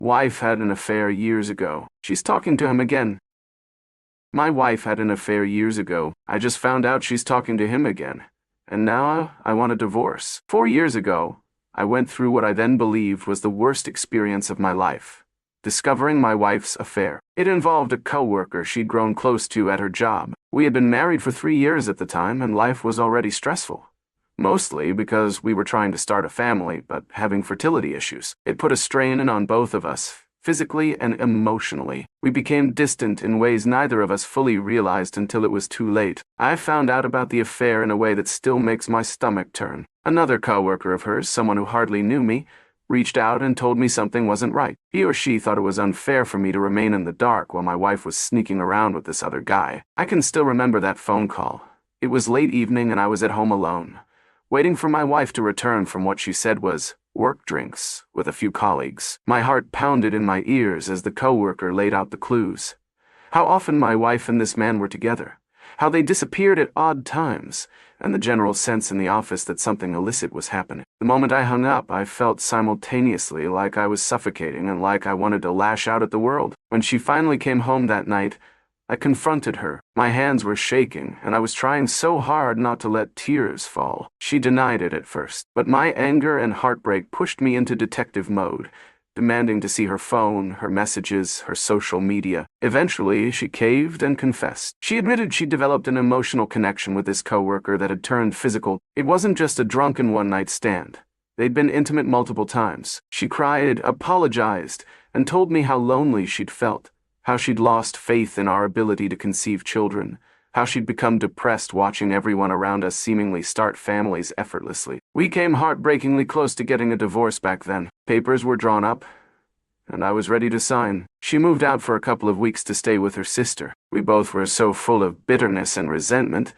wife had an affair years ago. She's talking to him again. My wife had an affair years ago. I just found out she's talking to him again. And now I want a divorce. 4 years ago, I went through what I then believed was the worst experience of my life. Discovering my wife's affair. It involved a coworker she'd grown close to at her job. We had been married for 3 years at the time, and life was already stressful. Mostly because we were trying to start a family, but having fertility issues. It put a strain on both of us, physically and emotionally. We became distant in ways neither of us fully realized until it was too late. I found out about the affair in a way that still makes my stomach turn. Another coworker of hers, someone who hardly knew me, reached out and told me something wasn't right. He or she thought it was unfair for me to remain in the dark while my wife was sneaking around with this other guy. I can still remember that phone call. It was late evening and I was at home alone, waiting for my wife to return from what she said was work drinks with a few colleagues. My heart pounded in my ears as the coworker laid out the clues. How often my wife and this man were together, how they disappeared at odd times, and the general sense in the office that something illicit was happening. The moment I hung up, I felt simultaneously like I was suffocating and like I wanted to lash out at the world. When she finally came home that night, I confronted her. My hands were shaking, and I was trying so hard not to let tears fall. She denied it at first, but my anger and heartbreak pushed me into detective mode, demanding to see her phone, her messages, her social media. Eventually, she caved and confessed. She admitted she'd developed an emotional connection with this coworker that had turned physical. It wasn't just a drunken one-night stand. They'd been intimate multiple times. She cried, apologized, and told me how lonely she'd felt, how she'd lost faith in our ability to conceive children, how she'd become depressed watching everyone around us seemingly start families effortlessly. We came heartbreakingly close to getting a divorce back then. Papers were drawn up, and I was ready to sign. She moved out for a couple of weeks to stay with her sister. We both were so full of bitterness and resentment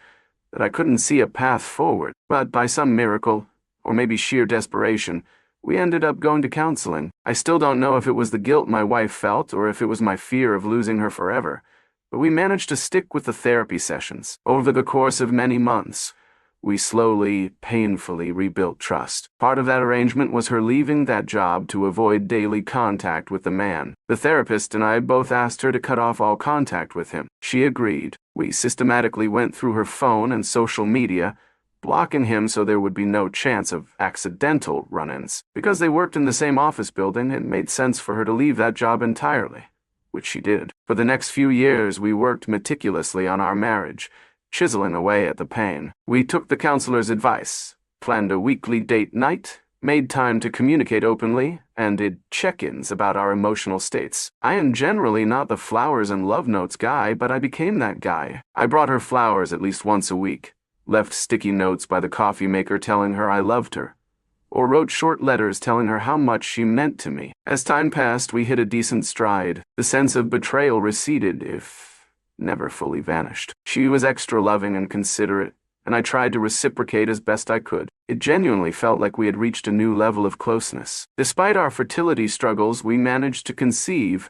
that I couldn't see a path forward. But by some miracle, or maybe sheer desperation, we ended up going to counseling. I still don't know if it was the guilt my wife felt or if it was my fear of losing her forever, but we managed to stick with the therapy sessions. Over the course of many months, we slowly, painfully rebuilt trust. Part of that arrangement was her leaving that job to avoid daily contact with the man. The therapist and I both asked her to cut off all contact with him. She agreed. We systematically went through her phone and social media, blocking him so there would be no chance of accidental run-ins. Because they worked in the same office building, it made sense for her to leave that job entirely, which she did. For the next few years, we worked meticulously on our marriage, chiseling away at the pain. We took the counselor's advice, planned a weekly date night, made time to communicate openly, and did check-ins about our emotional states. I am generally not the flowers and love notes guy, but I became that guy. I brought her flowers at least once a week, left sticky notes by the coffee maker telling her I loved her, or wrote short letters telling her how much she meant to me. As time passed, we hit a decent stride. The sense of betrayal receded, if never fully vanished. She was extra loving and considerate, and I tried to reciprocate as best I could. It genuinely felt like we had reached a new level of closeness. Despite our fertility struggles, we managed to conceive,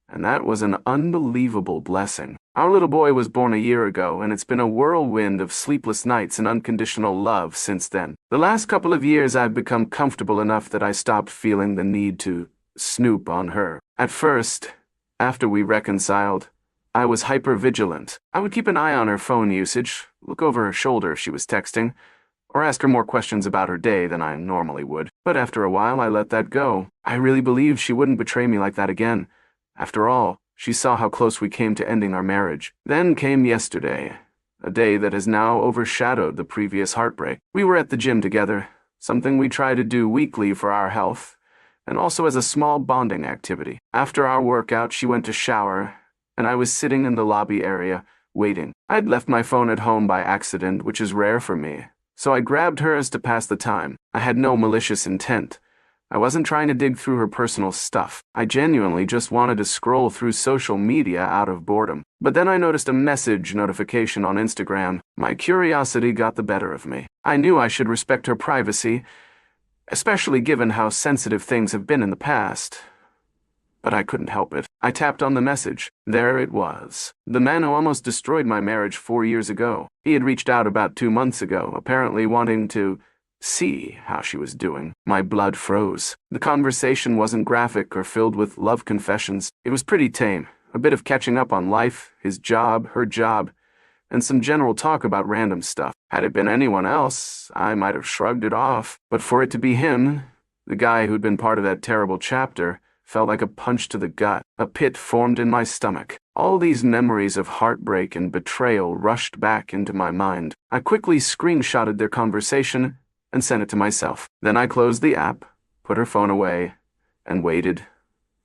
and that was an unbelievable blessing. Our little boy was born a year ago, and it's been a whirlwind of sleepless nights and unconditional love since then. The last couple of years I've become comfortable enough that I stopped feeling the need to snoop on her. At first, after we reconciled, I was hyper-vigilant. I would keep an eye on her phone usage, look over her shoulder if she was texting, or ask her more questions about her day than I normally would. But after a while, I let that go. I really believed she wouldn't betray me like that again. After all, she saw how close we came to ending our marriage. Then came yesterday, a day that has now overshadowed the previous heartbreak. We were at the gym together, something we try to do weekly for our health, and also as a small bonding activity. After our workout, she went to shower, and I was sitting in the lobby area, waiting. I'd left my phone at home by accident, which is rare for me, so I grabbed hers to pass the time. I had no malicious intent. I wasn't trying to dig through her personal stuff. I genuinely just wanted to scroll through social media out of boredom. But then I noticed a message notification on Instagram. My curiosity got the better of me. I knew I should respect her privacy, especially given how sensitive things have been in the past. But I couldn't help it. I tapped on the message. There it was. The man who almost destroyed my marriage 4 years ago. He had reached out about 2 months ago, apparently wanting to see how she was doing. My blood froze. The conversation wasn't graphic or filled with love confessions. It was pretty tame. A bit of catching up on life, his job, her job, and some general talk about random stuff. Had it been anyone else, I might have shrugged it off. But for it to be him, the guy who'd been part of that terrible chapter, felt like a punch to the gut. A pit formed in my stomach. All these memories of heartbreak and betrayal rushed back into my mind. I quickly screenshotted their conversation and sent it to myself. Then I closed the app, put her phone away, and waited,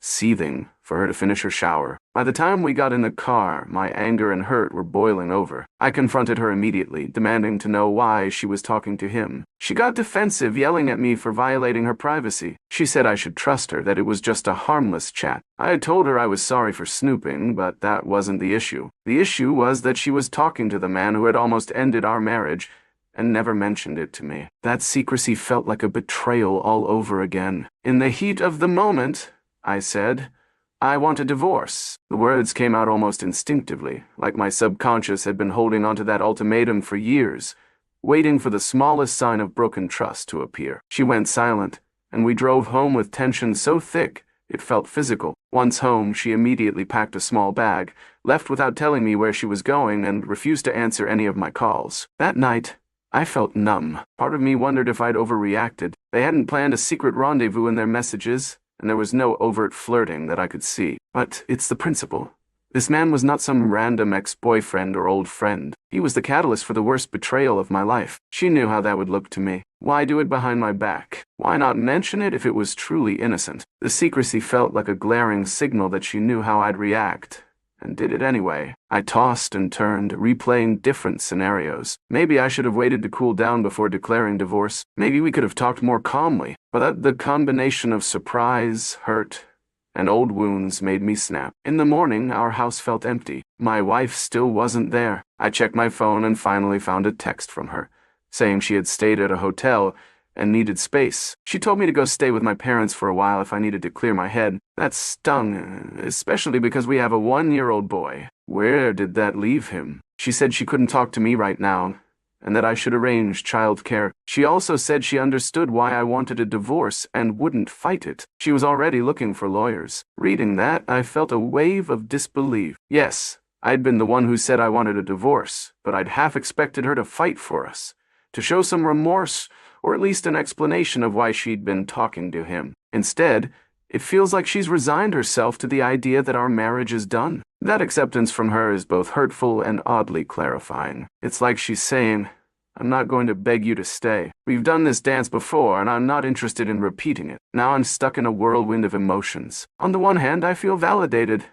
seething, for her to finish her shower. By the time we got in the car, my anger and hurt were boiling over. I confronted her immediately, demanding to know why she was talking to him. She got defensive, yelling at me for violating her privacy. She said I should trust her, that it was just a harmless chat. I had told her I was sorry for snooping, but that wasn't the issue. The issue was that she was talking to the man who had almost ended our marriage and never mentioned it to me. That secrecy felt like a betrayal all over again. In the heat of the moment, I said, "I want a divorce." The words came out almost instinctively, like my subconscious had been holding onto that ultimatum for years, waiting for the smallest sign of broken trust to appear. She went silent, and we drove home with tension so thick it felt physical. Once home, she immediately packed a small bag, left without telling me where she was going, and refused to answer any of my calls. That night, I felt numb. Part of me wondered if I'd overreacted. They hadn't planned a secret rendezvous in their messages, and there was no overt flirting that I could see. But it's the principle. This man was not some random ex-boyfriend or old friend. He was the catalyst for the worst betrayal of my life. She knew how that would look to me. Why do it behind my back? Why not mention it if it was truly innocent? The secrecy felt like a glaring signal that she knew how I'd react, and did it anyway. I tossed and turned, replaying different scenarios. Maybe I should have waited to cool down before declaring divorce. Maybe we could have talked more calmly. But the combination of surprise, hurt, and old wounds made me snap. In the morning, our house felt empty. My wife still wasn't there. I checked my phone and finally found a text from her, saying she had stayed at a hotel and needed space. She told me to go stay with my parents for a while if I needed to clear my head. That stung, especially because we have a 1-year-old boy. Where did that leave him? She said she couldn't talk to me right now, and that I should arrange childcare. She also said she understood why I wanted a divorce and wouldn't fight it. She was already looking for lawyers. Reading that, I felt a wave of disbelief. Yes, I'd been the one who said I wanted a divorce, but I'd half expected her to fight for us, to show some remorse, or at least an explanation of why she'd been talking to him. Instead, it feels like she's resigned herself to the idea that our marriage is done. That acceptance from her is both hurtful and oddly clarifying. It's like she's saying, "I'm not going to beg you to stay. We've done this dance before, and I'm not interested in repeating it." Now I'm stuck in a whirlwind of emotions. On the one hand, I feel validated.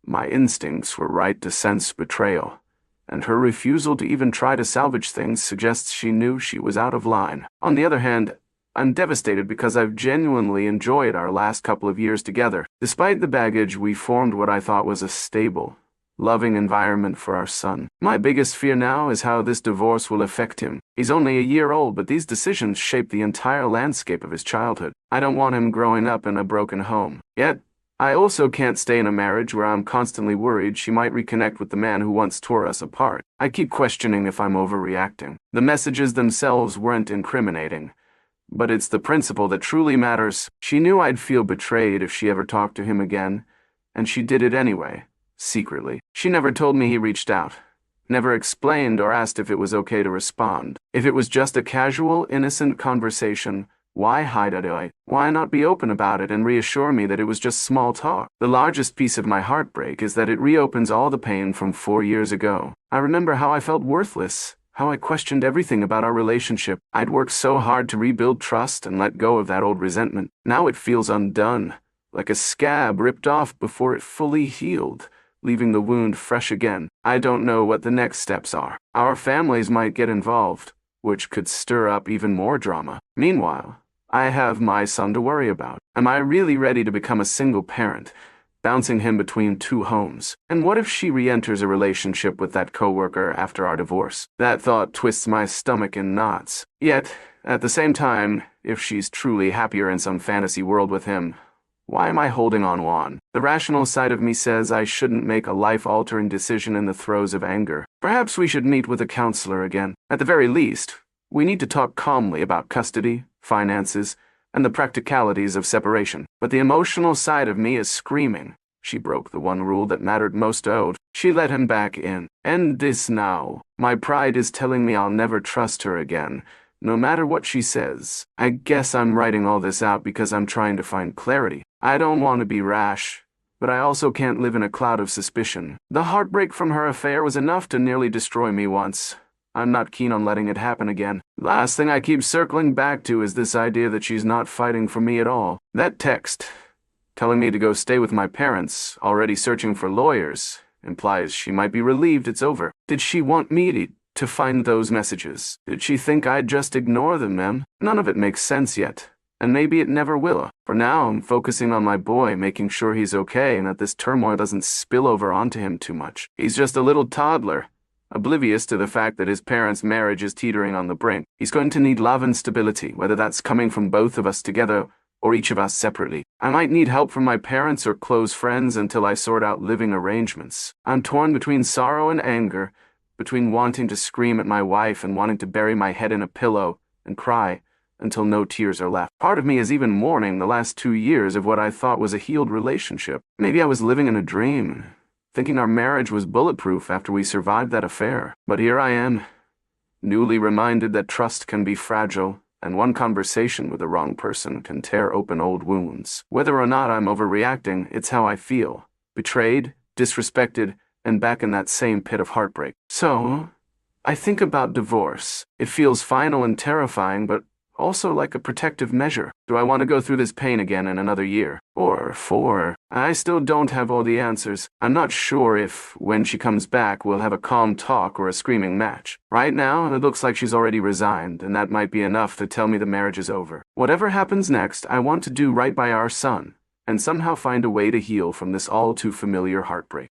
My instincts were right to sense betrayal, and her refusal to even try to salvage things suggests she knew she was out of line. On the other hand, I'm devastated because I've genuinely enjoyed our last couple of years together. Despite the baggage, we formed what I thought was a stable, loving environment for our son. My biggest fear now is how this divorce will affect him. He's only a year old, but these decisions shape the entire landscape of his childhood. I don't want him growing up in a broken home. Yet, I also can't stay in a marriage where I'm constantly worried she might reconnect with the man who once tore us apart. I keep questioning if I'm overreacting. The messages themselves weren't incriminating, but it's the principle that truly matters. She knew I'd feel betrayed if she ever talked to him again, and she did it anyway, secretly. She never told me he reached out, never explained or asked if it was okay to respond. If it was just a casual, innocent conversation, why hide it? Why not be open about it and reassure me that it was just small talk? The largest piece of my heartbreak is that it reopens all the pain from 4 years ago. I remember how I felt worthless, how I questioned everything about our relationship. I'd worked so hard to rebuild trust and let go of that old resentment. Now it feels undone, like a scab ripped off before it fully healed, leaving the wound fresh again. I don't know what the next steps are. Our families might get involved, which could stir up even more drama. Meanwhile, I have my son to worry about. Am I really ready to become a single parent, bouncing him between 2 homes? And what if she re-enters a relationship with that coworker after our divorce? That thought twists my stomach in knots. Yet, at the same time, if she's truly happier in some fantasy world with him, why am I holding on? The rational side of me says I shouldn't make a life-altering decision in the throes of anger. Perhaps we should meet with a counselor again. At the very least, We need to talk calmly about custody, finances, and the practicalities of separation. But the emotional side of me is screaming. She broke the one rule that mattered most to Ode. She let him back in. End this now. My pride is telling me I'll never trust her again, no matter what she says. I guess I'm writing all this out because I'm trying to find clarity. I don't want to be rash, but I also can't live in a cloud of suspicion. The heartbreak from her affair was enough to nearly destroy me once. I'm not keen on letting it happen again. Last thing I keep circling back to is this idea that she's not fighting for me at all. That text, telling me to go stay with my parents, already searching for lawyers, implies she might be relieved it's over. Did she want me to find those messages? Did she think I'd just ignore them, ma'am? None of it makes sense yet, and maybe it never will. For now, I'm focusing on my boy, making sure he's okay and that this turmoil doesn't spill over onto him too much. He's just a little toddler, oblivious to the fact that his parents' marriage is teetering on the brink. He's going to need love and stability, whether that's coming from both of us together or each of us separately. I might need help from my parents or close friends until I sort out living arrangements. I'm torn between sorrow and anger, between wanting to scream at my wife and wanting to bury my head in a pillow and cry until no tears are left. Part of me is even mourning the last 2 years of what I thought was a healed relationship. Maybe I was living in a dream, thinking our marriage was bulletproof after we survived that affair. But here I am, newly reminded that trust can be fragile, and one conversation with the wrong person can tear open old wounds. Whether or not I'm overreacting, it's how I feel. Betrayed, disrespected, and back in that same pit of heartbreak. So, I think about divorce. It feels final and terrifying, but also like a protective measure. Do I want to go through this pain again in another year? Or 4? I still don't have all the answers. I'm not sure if, when she comes back, we'll have a calm talk or a screaming match. Right now, it looks like she's already resigned, and that might be enough to tell me the marriage is over. Whatever happens next, I want to do right by our son, and somehow find a way to heal from this all too familiar heartbreak.